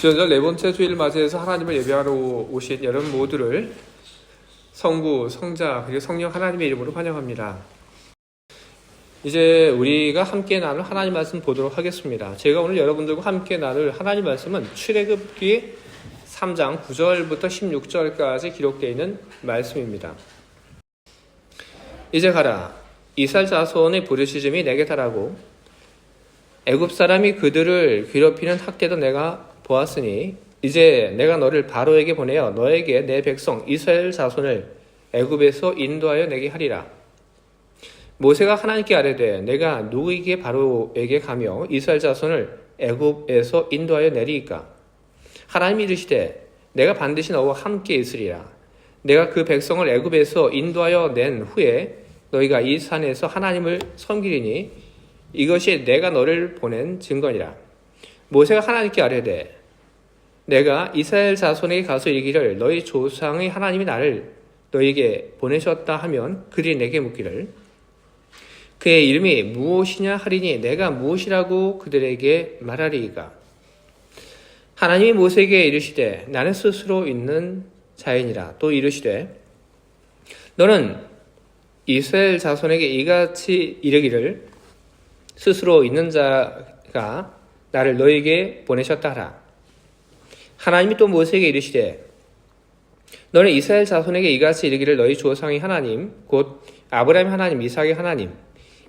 주연절 네 번째 주일을 맞이해서 하나님을 예배하러 오신 여러분 모두를 성부, 성자, 그리고 성령 하나님의 이름으로 환영합니다. 이제 우리가 함께 나눌 하나님 말씀 보도록 하겠습니다. 제가 오늘 여러분들과 함께 나눌 하나님 말씀은 출애굽기 3장 9절부터 16절까지 기록되어 있는 말씀입니다. 이제 가라. 이스라엘 자손의 부르짖음이 내게 달하고 애굽 사람이 그들을 괴롭히는 학대도 내가 보았으니 이제 내가 너를 바로에게 보내어 너에게 내 백성 이스라엘 자손을 애굽에서 인도하여 내게 하리라. 모세가 하나님께 아뢰되 내가 누구에게 바로에게 가며 이스라엘 자손을 애굽에서 인도하여 내리이까? 하나님이 이르시되 내가 반드시 너와 함께 있으리라. 내가 그 백성을 애굽에서 인도하여 낸 후에 너희가 이 산에서 하나님을 섬기리니 이것이 내가 너를 보낸 증거니라. 모세가 하나님께 아뢰되 내가 이스라엘 자손에게 가서 이르기를 너희 조상의 하나님이 나를 너희에게 보내셨다 하면 그들이 내게 묻기를 그의 이름이 무엇이냐 하리니 내가 무엇이라고 그들에게 말하리이까? 하나님이 모세에게 이르시되 나는 스스로 있는 자이니라. 또 이르시되 너는 이스라엘 자손에게 이같이 이르기를 스스로 있는 자가 나를 너희에게 보내셨다 하라. 하나님이 또 모세에게 이르시되 너는 이스라엘 자손에게 이같이 이르기를 너희 조상의 하나님 곧 아브라함의 하나님 이삭의 하나님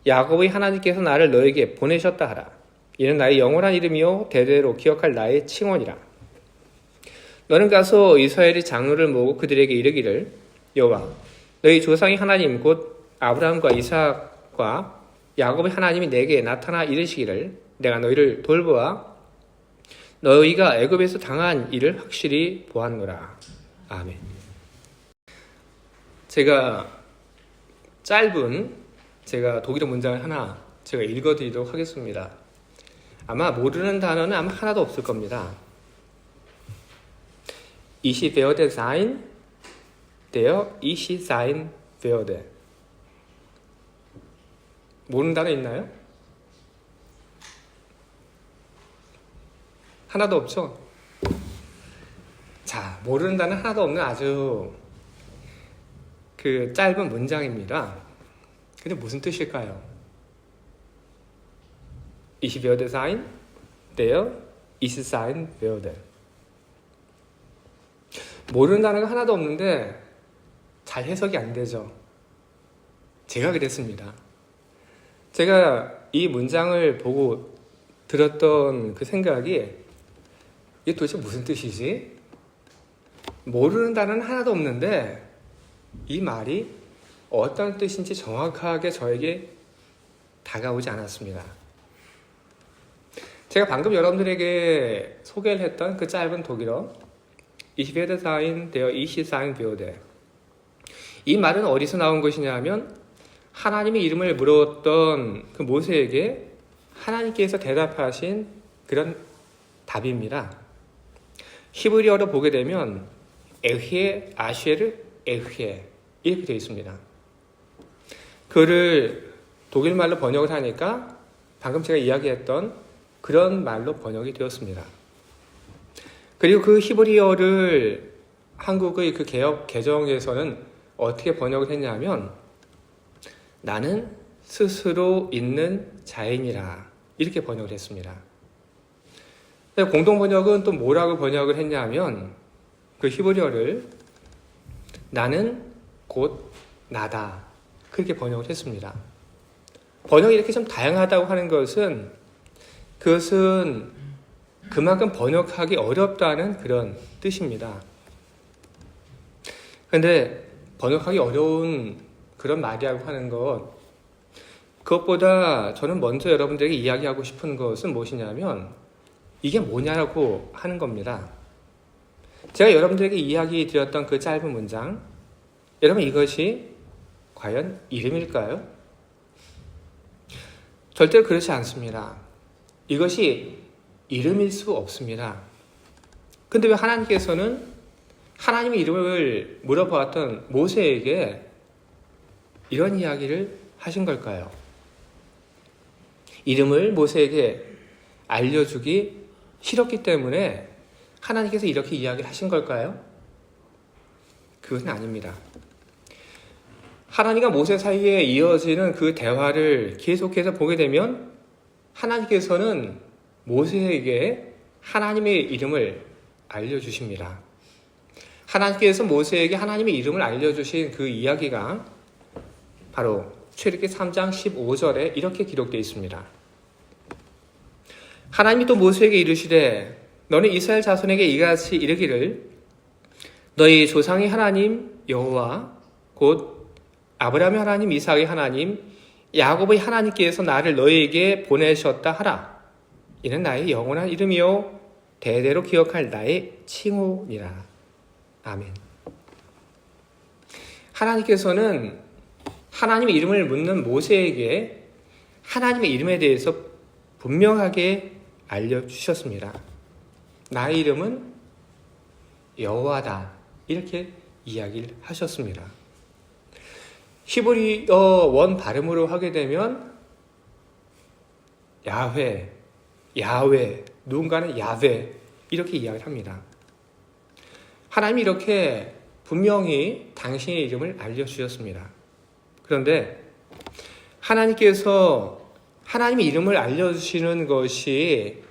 야곱의 하나님께서 나를 너희에게 보내셨다 하라. 이는 나의 영원한 이름이요 대대로 기억할 나의 칭언이라. 너는 가서 이스라엘의 장로를 모으고 그들에게 이르기를 여호와 너희 조상의 하나님 곧 아브라함과 이삭과 야곱의 하나님이 내게 나타나 이르시기를 내가 너희를 돌보아 너희가 애굽에서 당한 일을 확실히 보았노라. 아멘. 제가 독일어 문장을 하나 제가 읽어드리도록 하겠습니다. 아마 모르는 단어는 아마 하나도 없을 겁니다. Ich werde sein, der ich sein werde. 모르는 단어 있나요? 하나도 없죠? 자, 모르는 단어 하나도 없는 아주 짧은 문장입니다. 근데 무슨 뜻일까요? Ich werde sein, der ich sein werde. 모르는 단어가 하나도 없는데 잘 해석이 안 되죠. 제가 그랬습니다. 제가 이 문장을 보고 들었던 그 생각이 이게 도대체 무슨 뜻이지? 모르는 단어는 하나도 없는데 이 말이 어떤 뜻인지 정확하게 저에게 다가오지 않았습니다. 제가 방금 여러분들에게 소개를 했던 그 짧은 독일어 Ich werde sein, der ich sein werde. 이 말은 어디서 나온 것이냐면 하나님의 이름을 물었던 그 모세에게 하나님께서 대답하신 그런 답입니다. 히브리어로 보게 되면 에휘에 아쉐르 에휘에 이렇게 되어 있습니다. 그를 독일말로 번역을 하니까 방금 제가 이야기했던 그런 말로 번역이 되었습니다. 그리고 그 히브리어를 한국의 그 개역 개정에서는 어떻게 번역을 했냐면 나는 스스로 있는 자인이라 이렇게 번역을 했습니다. 공동 번역은 또 뭐라고 번역을 했냐면 그 히브리어를 나는 곧 나다 그렇게 번역을 했습니다. 번역이 이렇게 좀 다양하다고 하는 것은 그것은 그만큼 번역하기 어렵다는 그런 뜻입니다. 그런데 번역하기 어려운 그런 말이라고 하는 것 그것보다 저는 먼저 여러분들에게 이야기하고 싶은 것은 무엇이냐면 이게 뭐냐고 하는 겁니다. 제가 여러분들에게 이야기 드렸던 그 짧은 문장 여러분 이것이 과연 이름일까요? 절대로 그렇지 않습니다. 이것이 이름일 수 없습니다. 근데 왜 하나님께서는 하나님의 이름을 물어보았던 모세에게 이런 이야기를 하신 걸까요? 이름을 모세에게 알려주기 싫었기 때문에 하나님께서 이렇게 이야기를 하신 걸까요? 그것은 아닙니다. 하나님과 모세 사이에 이어지는 그 대화를 계속해서 보게 되면 하나님께서는 모세에게 하나님의 이름을 알려주십니다. 하나님께서 모세에게 하나님의 이름을 알려주신 그 이야기가 바로 출애굽기 3장 15절에 이렇게 기록되어 있습니다. 하나님이 또 모세에게 이르시되 너는 이스라엘 자손에게 이같이 이르기를 너희 조상의 하나님 여호와 곧 아브라함의 하나님 이삭의 하나님 야곱의 하나님께서 나를 너희에게 보내셨다 하라. 이는 나의 영원한 이름이요 대대로 기억할 나의 칭호니라. 아멘. 하나님께서는 하나님의 이름을 묻는 모세에게 하나님의 이름에 대해서 분명하게 알려주셨습니다. 나의 이름은 여호와다. 이렇게 이야기를 하셨습니다. 히브리어 원 발음으로 하게 되면 야훼, 야훼, 누군가는 야훼 이렇게 이야기를 합니다. 하나님이 이렇게 분명히 당신의 이름을 알려주셨습니다. 그런데 하나님께서 하나님의 이름을 알려주시는 것이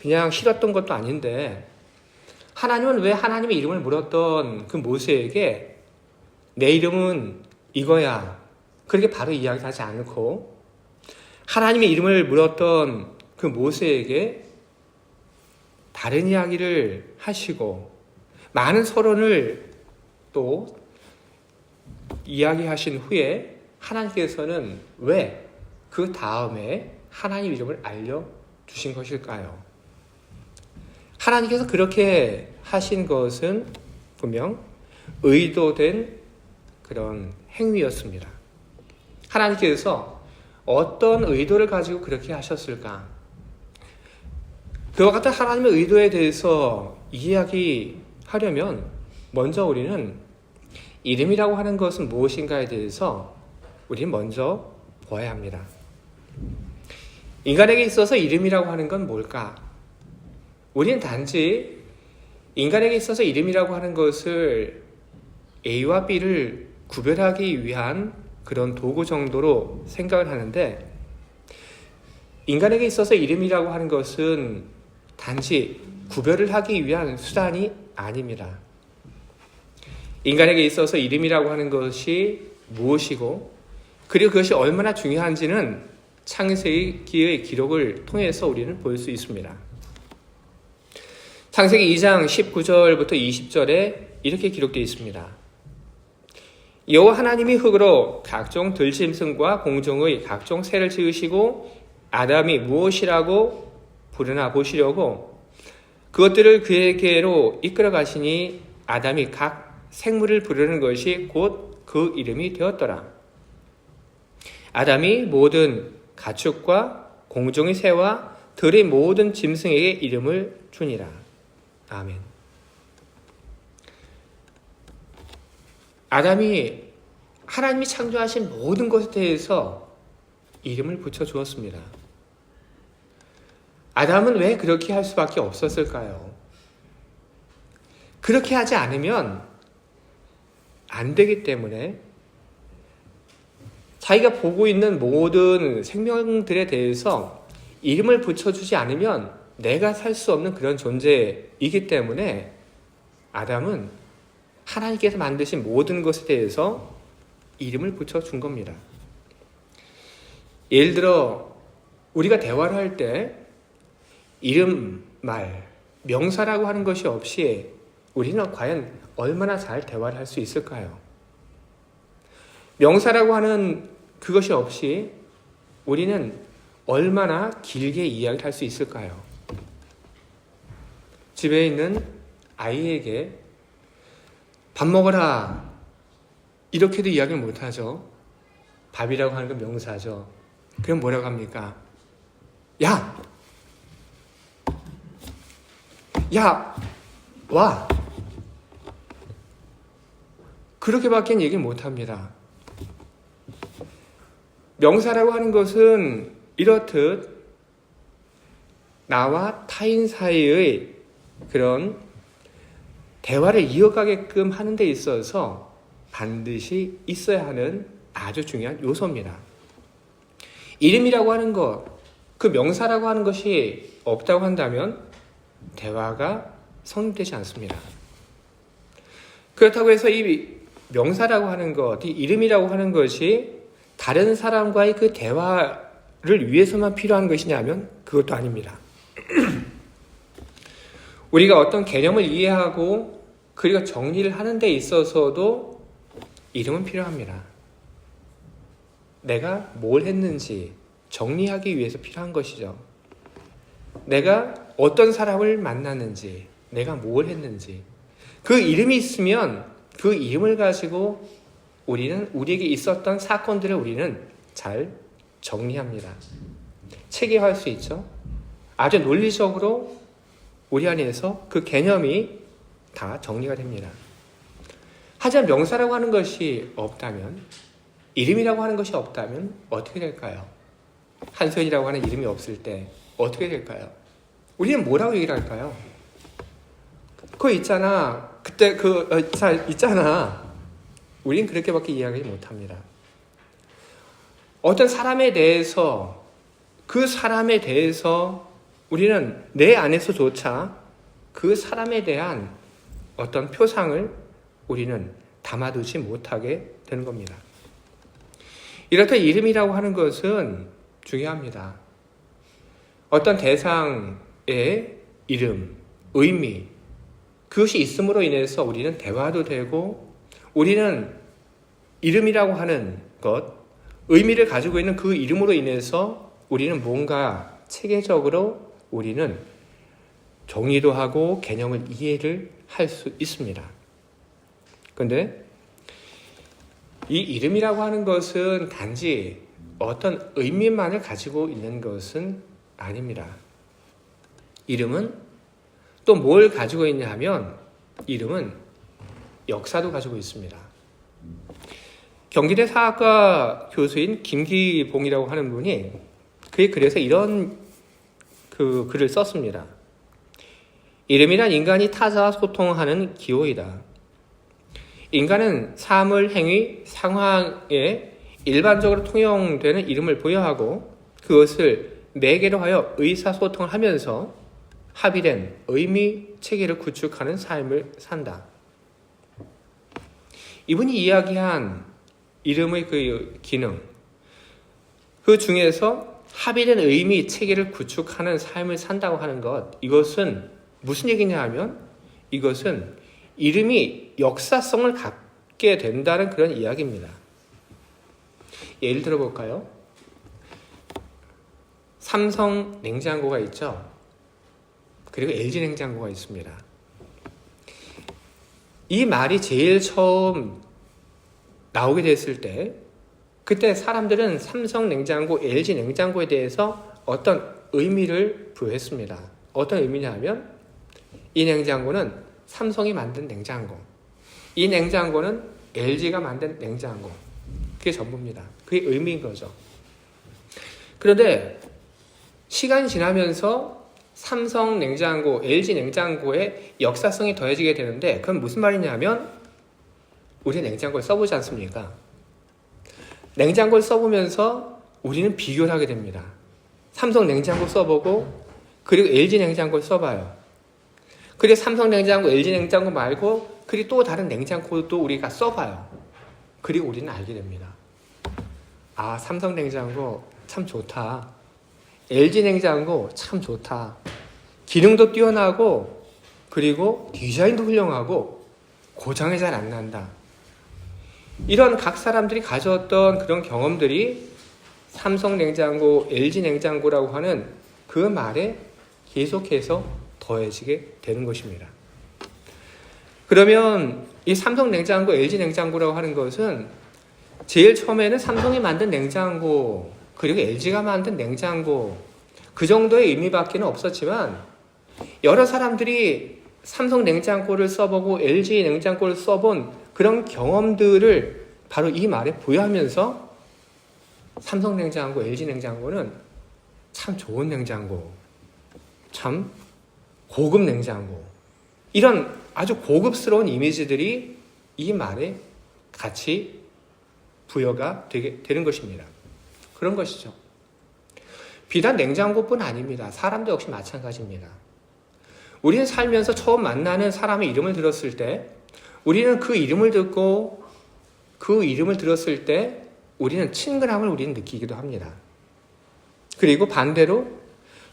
그냥 싫었던 것도 아닌데 하나님은 왜 하나님의 이름을 물었던 그 모세에게 내 이름은 이거야 그렇게 바로 이야기하지 않고 하나님의 이름을 물었던 그 모세에게 다른 이야기를 하시고 많은 서론을 또 이야기하신 후에 하나님께서는 왜 그 다음에 하나님 이름을 알려주신 것일까요? 하나님께서 그렇게 하신 것은 분명 의도된 그런 행위였습니다. 하나님께서 어떤 의도를 가지고 그렇게 하셨을까? 그와 같은 하나님의 의도에 대해서 이야기하려면 먼저 우리는 이름이라고 하는 것은 무엇인가에 대해서 우리는 먼저 보아야 합니다. 인간에게 있어서 이름이라고 하는 건 뭘까? 우리는 단지 인간에게 있어서 이름이라고 하는 것을 A와 B를 구별하기 위한 그런 도구 정도로 생각을 하는데 인간에게 있어서 이름이라고 하는 것은 단지 구별을 하기 위한 수단이 아닙니다. 인간에게 있어서 이름이라고 하는 것이 무엇이고 그리고 그것이 얼마나 중요한지는 창세기의 기록을 통해서 우리는 볼 수 있습니다. 창세기 2장 19절부터 20절에 이렇게 기록되어 있습니다. 여호와 하나님이 흙으로 각종 들짐승과 공중의 각종 새를 지으시고 아담이 무엇이라고 부르나 보시려고 그것들을 그에게로 이끌어 가시니 아담이 각 생물을 부르는 것이 곧 그 이름이 되었더라. 아담이 모든 가축과 공중의 새와 들의 모든 짐승에게 이름을 주니라. 아멘. 아담이 하나님이 창조하신 모든 것에 대해서 이름을 붙여주었습니다. 아담은 왜 그렇게 할 수밖에 없었을까요? 그렇게 하지 않으면 안 되기 때문에 자기가 보고 있는 모든 생명들에 대해서 이름을 붙여주지 않으면 내가 살 수 없는 그런 존재이기 때문에 아담은 하나님께서 만드신 모든 것에 대해서 이름을 붙여준 겁니다. 예를 들어 우리가 대화를 할 때 이름, 말, 명사라고 하는 것이 없이 우리는 과연 얼마나 잘 대화를 할 수 있을까요? 명사라고 하는 그것이 없이 우리는 얼마나 길게 이야기를 할 수 있을까요? 집에 있는 아이에게 밥 먹어라 이렇게도 이야기를 못하죠. 밥이라고 하는 건 명사죠. 그럼 뭐라고 합니까? 야! 야! 와! 그렇게밖에 얘기를 못합니다. 명사라고 하는 것은 이렇듯 나와 타인 사이의 그런 대화를 이어가게끔 하는 데 있어서 반드시 있어야 하는 아주 중요한 요소입니다. 이름이라고 하는 것, 그 명사라고 하는 것이 없다고 한다면 대화가 성립되지 않습니다. 그렇다고 해서 이 명사라고 하는 것, 이 이름이라고 하는 것이 다른 사람과의 그 대화를 위해서만 필요한 것이냐면 그것도 아닙니다. 우리가 어떤 개념을 이해하고 그리고 정리를 하는 데 있어서도 이름은 필요합니다. 내가 뭘 했는지 정리하기 위해서 필요한 것이죠. 내가 어떤 사람을 만났는지, 내가 뭘 했는지 그 이름이 있으면 그 이름을 가지고 우리는 우리에게 있었던 사건들을 우리는 잘 정리합니다. 체계화할 수 있죠. 아주 논리적으로 우리 안에서 그 개념이 다 정리가 됩니다. 하지만 명사라고 하는 것이 없다면, 이름이라고 하는 것이 없다면 어떻게 될까요? 한소연이라고 하는 이름이 없을 때 어떻게 될까요? 우리는 뭐라고 얘기를 할까요? 그거 있잖아. 그때 있잖아. 우리는 그렇게밖에 이야기 못합니다. 어떤 사람에 대해서 그 사람에 대해서 우리는 내 안에서조차 그 사람에 대한 어떤 표상을 우리는 담아두지 못하게 되는 겁니다. 이렇듯 이름이라고 하는 것은 중요합니다. 어떤 대상의 이름, 의미, 그것이 있음으로 인해서 우리는 대화도 되고 우리는 이름이라고 하는 것, 의미를 가지고 있는 그 이름으로 인해서 우리는 뭔가 체계적으로 우리는 정의도 하고 개념을 이해를 할 수 있습니다. 그런데 이 이름이라고 하는 것은 단지 어떤 의미만을 가지고 있는 것은 아닙니다. 이름은 또 뭘 가지고 있냐 하면 이름은 역사도 가지고 있습니다. 경기대 사학과 교수인 김기봉이라고 하는 분이 그의 글에서 이런 글을 썼습니다. 이름이란 인간이 타자와 소통하는 기호이다. 인간은 사물, 행위, 상황에 일반적으로 통용되는 이름을 부여하고 그것을 매개로 하여 의사소통을 하면서 합의된 의미 체계를 구축하는 삶을 산다. 이분이 이야기한 이름의 그 기능, 그 중에서 합의된 의미 체계를 구축하는 삶을 산다고 하는 것, 이것은 무슨 얘기냐 하면 이것은 이름이 역사성을 갖게 된다는 그런 이야기입니다. 예를 들어볼까요? 삼성 냉장고가 있죠. 그리고 LG 냉장고가 있습니다. 이 말이 제일 처음 나오게 됐을 때 그때 사람들은 삼성 냉장고, LG 냉장고에 대해서 어떤 의미를 부여했습니다. 어떤 의미냐 하면 이 냉장고는 삼성이 만든 냉장고, 이 냉장고는 LG가 만든 냉장고, 그게 전부입니다. 그게 의미인 거죠. 그런데 시간이 지나면서 삼성 냉장고, LG 냉장고의 역사성이 더해지게 되는데 그건 무슨 말이냐면 우리 냉장고를 써보지 않습니까? 냉장고를 써보면서 우리는 비교를 하게 됩니다. 삼성 냉장고 써보고 그리고 LG 냉장고를 써봐요. 그리고 삼성 냉장고, LG 냉장고 말고 그리고 또 다른 냉장고도 우리가 써봐요. 그리고 우리는 알게 됩니다. 아, 삼성 냉장고 참 좋다. LG 냉장고 참 좋다. 기능도 뛰어나고 그리고 디자인도 훌륭하고 고장이 잘 안 난다. 이런 각 사람들이 가졌던 그런 경험들이 삼성 냉장고, LG 냉장고라고 하는 그 말에 계속해서 더해지게 되는 것입니다. 그러면 이 삼성 냉장고, LG 냉장고라고 하는 것은 제일 처음에는 삼성이 만든 냉장고, 그리고 LG가 만든 냉장고, 그 정도의 의미밖에 없었지만 여러 사람들이 삼성 냉장고를 써보고 LG 냉장고를 써본 그런 경험들을 바로 이 말에 부여하면서 삼성 냉장고, LG 냉장고는 참 좋은 냉장고, 참 고급 냉장고, 이런 아주 고급스러운 이미지들이 이 말에 같이 부여가 되는 것입니다. 그런 것이죠. 비단 냉장고뿐 아닙니다. 사람도 역시 마찬가지입니다. 우리는 살면서 처음 만나는 사람의 이름을 들었을 때, 우리는 그 이름을 듣고 그 이름을 들었을 때 우리는 친근함을 우리는 느끼기도 합니다. 그리고 반대로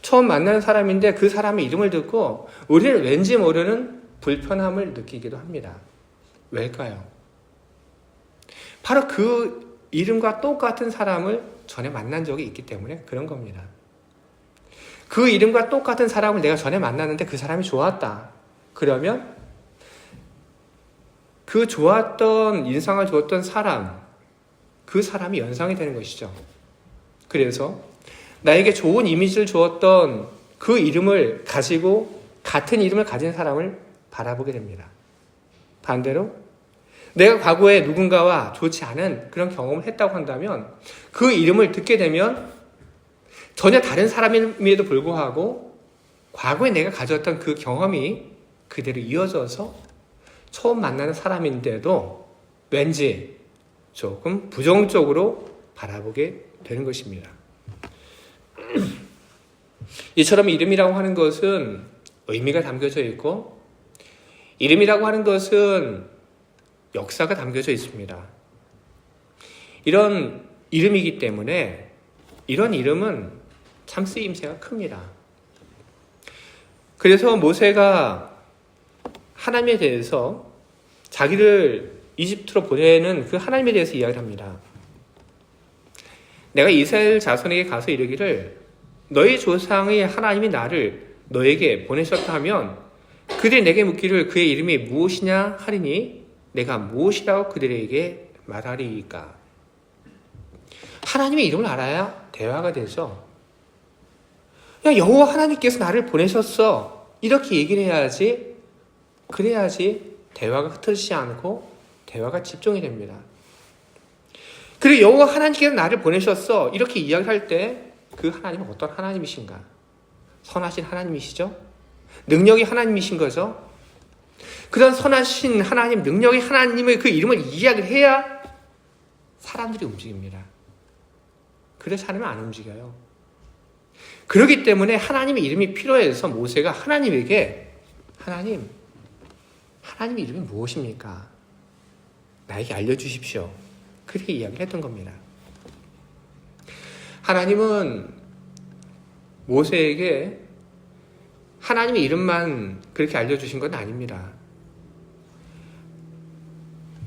처음 만나는 사람인데 그 사람의 이름을 듣고 우리는 왠지 모르는 불편함을 느끼기도 합니다. 왜일까요? 바로 그 이름과 똑같은 사람을 전에 만난 적이 있기 때문에 그런 겁니다. 그 이름과 똑같은 사람을 내가 전에 만났는데 그 사람이 좋았다. 그러면 그 좋았던, 인상을 주었던 사람, 그 사람이 연상이 되는 것이죠. 그래서 나에게 좋은 이미지를 주었던 그 이름을 가지고 같은 이름을 가진 사람을 바라보게 됩니다. 반대로 내가 과거에 누군가와 좋지 않은 그런 경험을 했다고 한다면 그 이름을 듣게 되면 전혀 다른 사람임에도 불구하고 과거에 내가 가졌던 그 경험이 그대로 이어져서 처음 만나는 사람인데도 왠지 조금 부정적으로 바라보게 되는 것입니다. 이처럼 이름이라고 하는 것은 의미가 담겨져 있고, 이름이라고 하는 것은 역사가 담겨져 있습니다. 이런 이름이기 때문에 이런 이름은 참 쓰임새가 큽니다. 그래서 모세가 하나님에 대해서 자기를 이집트로 보내는 그 하나님에 대해서 이야기를 합니다. 내가 이스라엘 자손에게 가서 이르기를 너희 조상의 하나님이 나를 너에게 보내셨다 하면 그들이 내게 묻기를 그의 이름이 무엇이냐 하리니 내가 무엇이라고 그들에게 말하리이까. 하나님의 이름을 알아야 대화가 되죠. 야, 여호와 하나님께서 나를 보내셨어. 이렇게 얘기를 해야지. 그래야지 대화가 흩어지지 않고 대화가 집중이 됩니다. 그리고 여호와 하나님께서 나를 보내셨어. 이렇게 이야기할 때 그 하나님은 어떤 하나님이신가? 선하신 하나님이시죠? 능력이 하나님이신 거죠? 그런 선하신 하나님, 능력의 하나님의 그 이름을 이야기를 해야 사람들이 움직입니다. 그래서 사람은 안 움직여요. 그렇기 때문에 하나님의 이름이 필요해서 모세가 하나님에게 하나님의 이름이 무엇입니까? 나에게 알려주십시오. 그렇게 이야기를 했던 겁니다. 하나님은 모세에게 하나님의 이름만 그렇게 알려주신 건 아닙니다.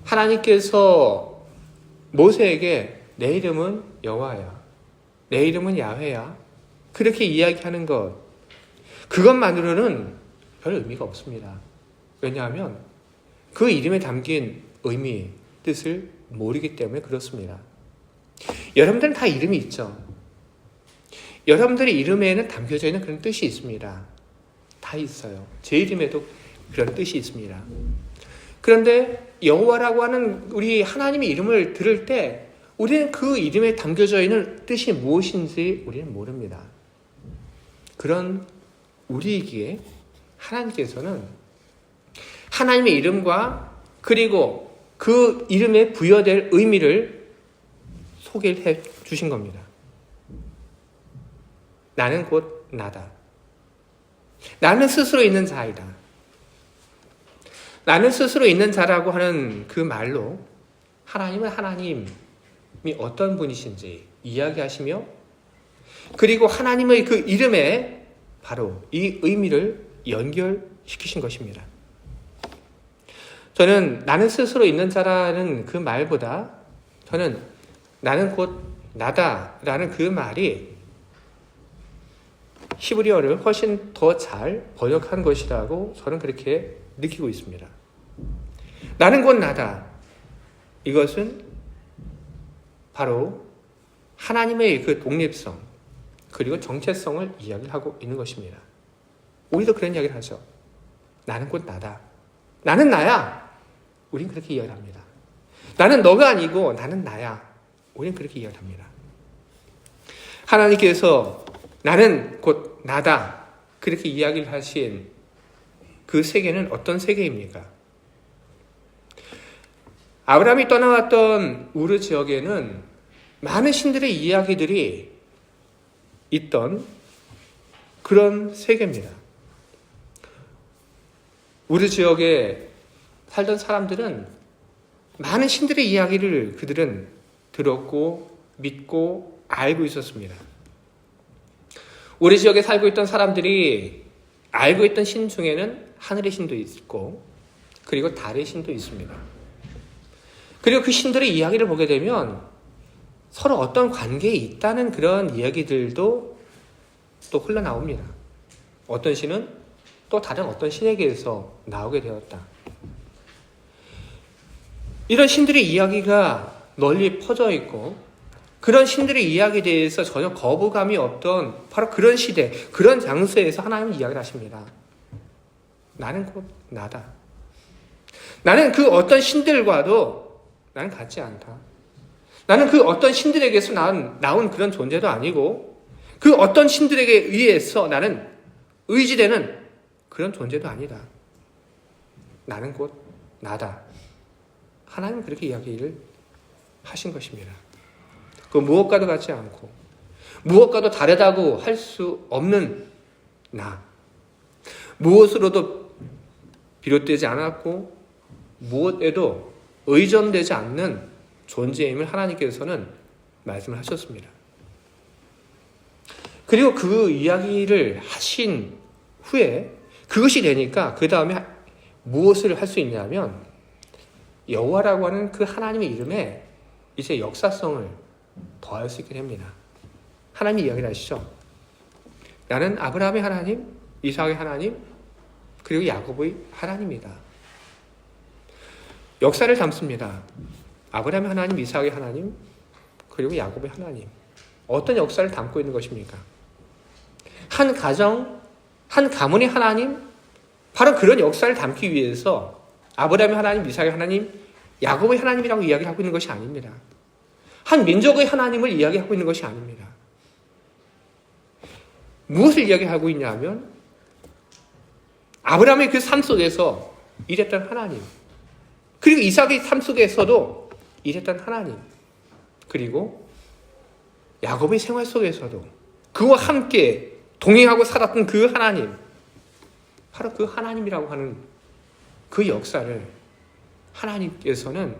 하나님께서 모세에게 내 이름은 여호와야, 내 이름은 야훼야, 그렇게 이야기하는 것, 그것만으로는 별 의미가 없습니다. 왜냐하면 그 이름에 담긴 의미, 뜻을 모르기 때문에 그렇습니다. 여러분들은 다 이름이 있죠. 여러분들의 이름에는 담겨져 있는 그런 뜻이 있습니다. 다 있어요. 제 이름에도 그런 뜻이 있습니다. 그런데 여호와라고 하는 우리 하나님의 이름을 들을 때 우리는 그 이름에 담겨져 있는 뜻이 무엇인지 우리는 모릅니다. 그런 우리에게 하나님께서는 하나님의 이름과 그리고 그 이름에 부여될 의미를 소개를 해 주신 겁니다. 나는 곧 나다. 나는 스스로 있는 자이다. 나는 스스로 있는 자라고 하는 그 말로 하나님은 하나님이 어떤 분이신지 이야기하시며, 그리고 하나님의 그 이름에 바로 이 의미를 연결시키신 것입니다. 저는 나는 스스로 있는 자라는 그 말보다 저는 나는 곧 나다라는 그 말이 히브리어를 훨씬 더 잘 번역한 것이라고 저는 그렇게 느끼고 있습니다. 나는 곧 나다. 이것은 바로 하나님의 그 독립성 그리고 정체성을 이야기하고 있는 것입니다. 우리도 그런 이야기를 하죠. 나는 곧 나다. 나는 나야. 우린 그렇게 이야기를 합니다. 나는 너가 아니고 나는 나야. 우린 그렇게 이야기를 합니다. 하나님께서 나는 곧 나다. 그렇게 이야기를 하신 그 세계는 어떤 세계입니까? 아브라함이 떠나왔던 우르 지역에는 많은 신들의 이야기들이 있던 그런 세계입니다. 우르 지역에 살던 사람들은 많은 신들의 이야기를 그들은 들었고 믿고 알고 있었습니다. 우리 지역에 살고 있던 사람들이 알고 있던 신 중에는 하늘의 신도 있고 그리고 달의 신도 있습니다. 그리고 그 신들의 이야기를 보게 되면 서로 어떤 관계에 있다는 그런 이야기들도 또 흘러나옵니다. 어떤 신은 또 다른 어떤 신에게서 나오게 되었다. 이런 신들의 이야기가 널리 퍼져 있고 그런 신들의 이야기에 대해서 전혀 거부감이 없던 바로 그런 시대, 그런 장소에서 하나님은 이야기를 하십니다. 나는 곧 나다. 나는 그 어떤 신들과도 나는 같지 않다. 나는 그 어떤 신들에게서 나온 그런 존재도 아니고 그 어떤 신들에게 의해서 나는 의지되는 그런 존재도 아니다. 나는 곧 나다. 하나님은 그렇게 이야기를 하신 것입니다. 그 무엇과도 같지 않고 무엇과도 다르다고 할 수 없는 나. 무엇으로도 비롯되지 않았고 무엇에도 의존되지 않는 존재임을 하나님께서는 말씀을 하셨습니다. 그리고 그 이야기를 하신 후에 그것이 되니까 그 다음에 무엇을 할 수 있냐면 여호와라고 하는 그 하나님의 이름에 이제 역사성을 더할 수 있게 됩니다. 하나님이 이야기를 하시죠. 나는 아브라함의 하나님, 이삭의 하나님, 그리고 야곱의 하나님이다. 역사를 담습니다. 아브라함의 하나님, 이삭의 하나님, 그리고 야곱의 하나님. 어떤 역사를 담고 있는 것입니까? 한 가정, 한 가문의 하나님, 바로 그런 역사를 담기 위해서 아브라함의 하나님, 이삭의 하나님, 야곱의 하나님이라고 이야기하고 있는 것이 아닙니다. 한 민족의 하나님을 이야기하고 있는 것이 아닙니다. 무엇을 이야기하고 있냐면 아브라함의 그 삶 속에서 일했던 하나님, 그리고 이삭의 삶 속에서도 일했던 하나님, 그리고 야곱의 생활 속에서도 그와 함께 동행하고 살았던 그 하나님, 바로 그 하나님이라고 하는 그 역사를 하나님께서는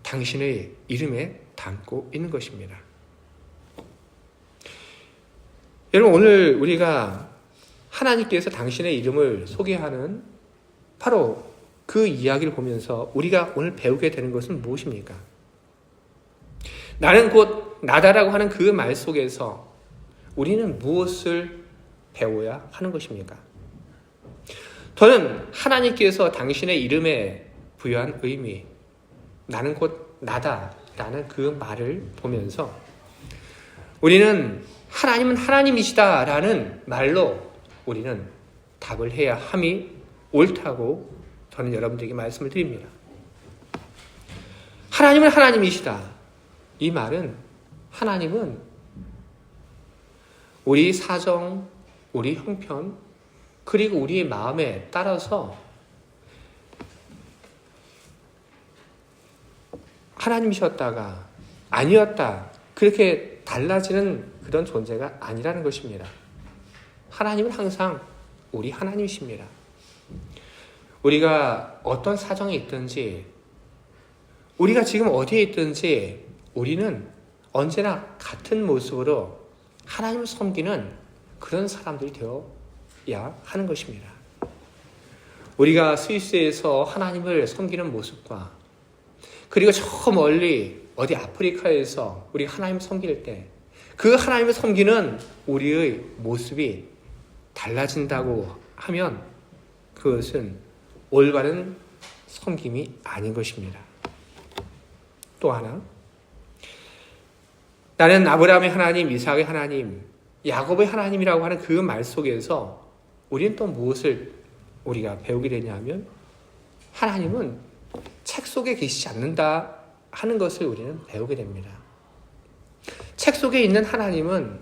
당신의 이름에 담고 있는 것입니다. 여러분, 오늘 우리가 하나님께서 당신의 이름을 소개하는 바로 그 이야기를 보면서 우리가 오늘 배우게 되는 것은 무엇입니까? 나는 곧 나다라고 하는 그 말 속에서 우리는 무엇을 배워야 하는 것입니까? 저는 하나님께서 당신의 이름에 부여한 의미, 나는 곧 나다라는 그 말을 보면서 우리는 하나님은 하나님이시다라는 말로 우리는 답을 해야 함이 옳다고 저는 여러분들에게 말씀을 드립니다. 하나님은 하나님이시다. 이 말은 하나님은 우리 사정, 우리 형편, 그리고 우리의 마음에 따라서 하나님이셨다가 아니었다, 그렇게 달라지는 그런 존재가 아니라는 것입니다. 하나님은 항상 우리 하나님이십니다. 우리가 어떤 사정에 있든지, 우리가 지금 어디에 있든지 우리는 언제나 같은 모습으로 하나님을 섬기는 그런 사람들이 되어야 하는 것입니다. 우리가 스위스에서 하나님을 섬기는 모습과 그리고 저 멀리 어디 아프리카에서 우리가 하나님을 섬길 때 그 하나님을 섬기는 우리의 모습이 달라진다고 하면 그것은 올바른 섬김이 아닌 것입니다. 또 하나, 나는 아브라함의 하나님, 이삭의 하나님, 야곱의 하나님이라고 하는 그 말 속에서 우리는 또 무엇을 우리가 배우게 되냐면 하나님은 책 속에 계시지 않는다 하는 것을 우리는 배우게 됩니다. 책 속에 있는 하나님은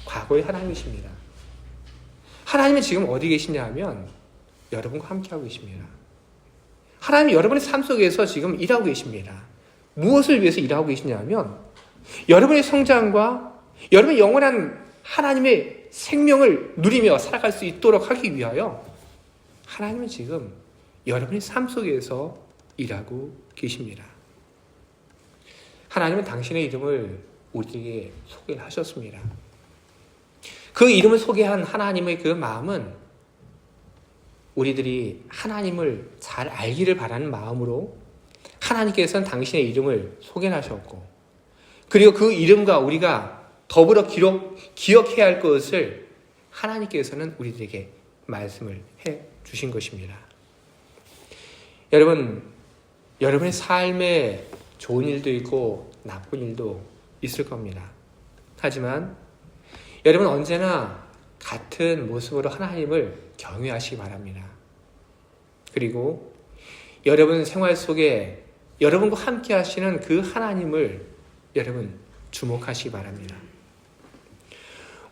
과거의 하나님이십니다. 하나님은 지금 어디 계시냐 하면 여러분과 함께하고 계십니다. 하나님이 여러분의 삶 속에서 지금 일하고 계십니다. 무엇을 위해서 일하고 계시냐면 여러분의 성장과 여러분의 영원한 하나님의 생명을 누리며 살아갈 수 있도록 하기 위하여 하나님은 지금 여러분의 삶 속에서 일하고 계십니다. 하나님은 당신의 이름을 우리에게 소개하셨습니다. 그 이름을 소개한 하나님의 그 마음은 우리들이 하나님을 잘 알기를 바라는 마음으로 하나님께서는 당신의 이름을 소개하셨고, 그리고 그 이름과 우리가 더불어 기억해야 할 것을 하나님께서는 우리들에게 말씀을 해 주신 것입니다. 여러분의 삶에 좋은 일도 있고 나쁜 일도 있을 겁니다. 하지만 여러분 언제나 같은 모습으로 하나님을 경외하시기 바랍니다. 그리고 여러분 생활 속에 여러분과 함께 하시는 그 하나님을 여러분 주목하시기 바랍니다.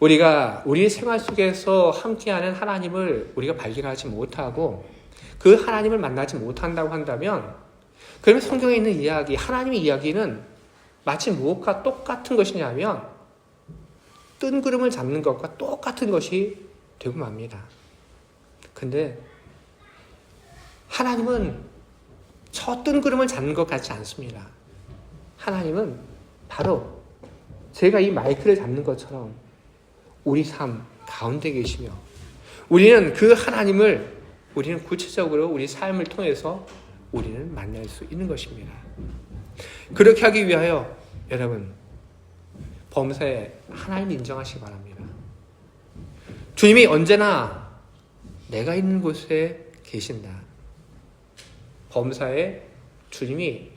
우리가 우리의 생활 속에서 함께하는 하나님을 우리가 발견하지 못하고 그 하나님을 만나지 못한다고 한다면, 그러면 성경에 있는 이야기, 하나님의 이야기는 마치 무엇과 똑같은 것이냐면 뜬구름을 잡는 것과 똑같은 것이 되고 맙니다. 근데 하나님은 저 뜬구름을 잡는 것 같지 않습니다. 하나님은 바로 제가 이 마이크를 잡는 것처럼 우리 삶 가운데 계시며, 우리는 그 하나님을 우리는 구체적으로 우리 삶을 통해서 우리는 만날 수 있는 것입니다. 그렇게 하기 위하여 여러분 범사에 하나님을 인정하시기 바랍니다. 주님이 언제나 내가 있는 곳에 계신다. 범사에 주님이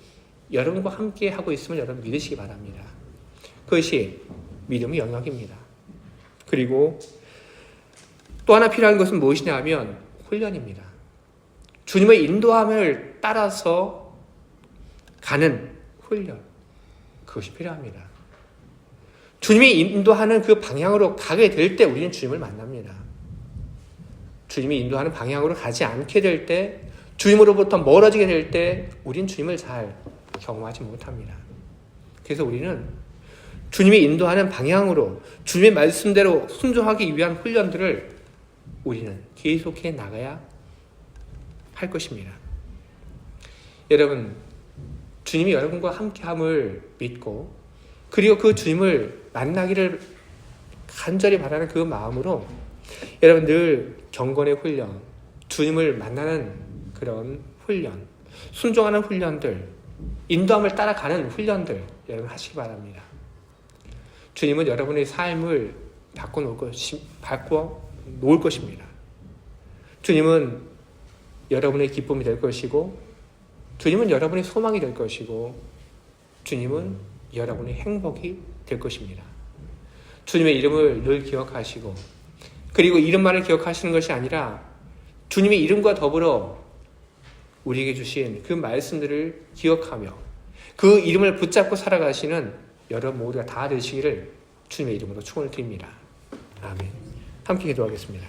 여러분과 함께 하고 있음을 여러분 믿으시기 바랍니다. 그것이 믿음의 영역입니다. 그리고 또 하나 필요한 것은 무엇이냐 하면 훈련입니다. 주님의 인도함을 따라서 가는 훈련, 그것이 필요합니다. 주님이 인도하는 그 방향으로 가게 될 때 우리는 주님을 만납니다. 주님이 인도하는 방향으로 가지 않게 될 때, 주님으로부터 멀어지게 될 때 우리는 주님을 잘 경험하지 못합니다. 그래서 우리는 주님이 인도하는 방향으로 주님의 말씀대로 순종하기 위한 훈련들을 우리는 계속해 나가야 할 것입니다. 여러분, 주님이 여러분과 함께함을 믿고 그리고 그 주님을 만나기를 간절히 바라는 그 마음으로 여러분 늘 경건의 훈련, 주님을 만나는 그런 훈련, 순종하는 훈련들, 인도함을 따라가는 훈련들 여러분 하시기 바랍니다. 주님은 여러분의 삶을 바꿔 놓을 것입니다. 주님은 여러분의 기쁨이 될 것이고, 주님은 여러분의 소망이 될 것이고, 주님은 여러분의 행복이 될 것입니다. 주님의 이름을 늘 기억하시고, 그리고 이름만을 기억하시는 것이 아니라 주님의 이름과 더불어 우리에게 주신 그 말씀들을 기억하며 그 이름을 붙잡고 살아가시는 여러분 모두가 다 되시기를 주님의 이름으로 축원을 드립니다. 아멘. 함께 기도하겠습니다.